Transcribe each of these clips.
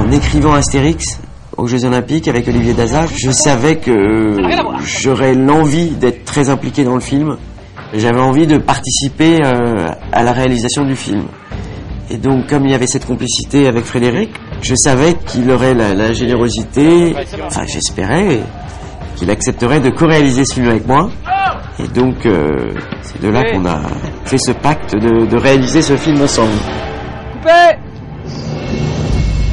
En écrivant Astérix aux Jeux Olympiques avec Olivier Daza, je savais que j'aurais l'envie d'être très impliqué dans le film. J'avais envie de participer à la réalisation du film. Et donc, comme il y avait cette complicité avec Frédéric, je savais qu'il aurait la générosité, enfin j'espérais, qu'il accepterait de co-réaliser ce film avec moi. Et donc, c'est de là qu'on a fait ce pacte de réaliser ce film ensemble. Coupé!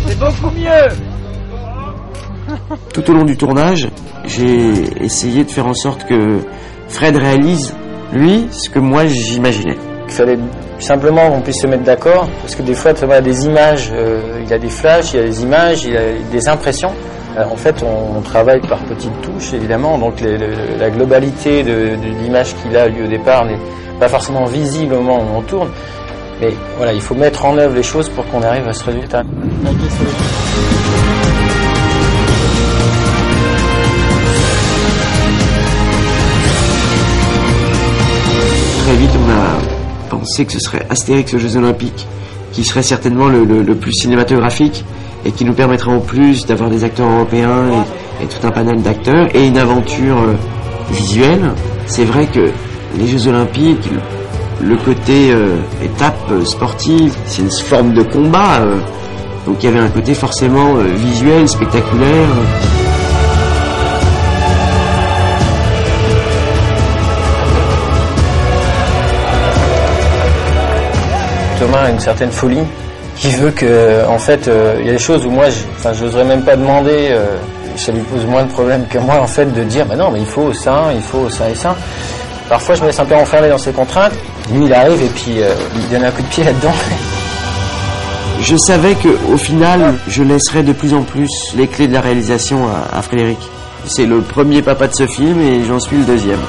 C'est beaucoup mieux! Tout au long du tournage, j'ai essayé de faire en sorte que Fred réalise, lui, ce que moi j'imaginais. Il fallait simplement qu'on puisse se mettre d'accord, parce que des fois, tu vois, des images, il y a des flashs, il y a des images, il y a des impressions. En fait, on travaille par petites touches, évidemment, donc la globalité de l'image qu'il a eu au départ n'est pas forcément visible au moment où on tourne. Mais voilà, il faut mettre en œuvre les choses pour qu'on arrive à ce résultat. Très vite, on a pensé que ce serait Astérix aux Jeux Olympiques, qui serait certainement le plus cinématographique et qui nous permettrait en plus d'avoir des acteurs européens et tout un panel d'acteurs et une aventure visuelle. C'est vrai que les Jeux Olympiques, le côté étape sportive, c'est une forme de combat, donc il y avait un côté forcément visuel, spectaculaire. Thomas a une certaine folie qui veut que, en fait, il y a des choses où moi, j'oserais même pas demander, ça lui pose moins de problèmes que moi, en fait, de dire, bah non, mais il faut ça et ça. Parfois, je me laisse un peu enfermer dans ces contraintes. Lui, il arrive et puis il donne un coup de pied là-dedans. Je savais qu'au final, je laisserais de plus en plus les clés de la réalisation à Frédéric. C'est le premier papa de ce film et j'en suis le deuxième.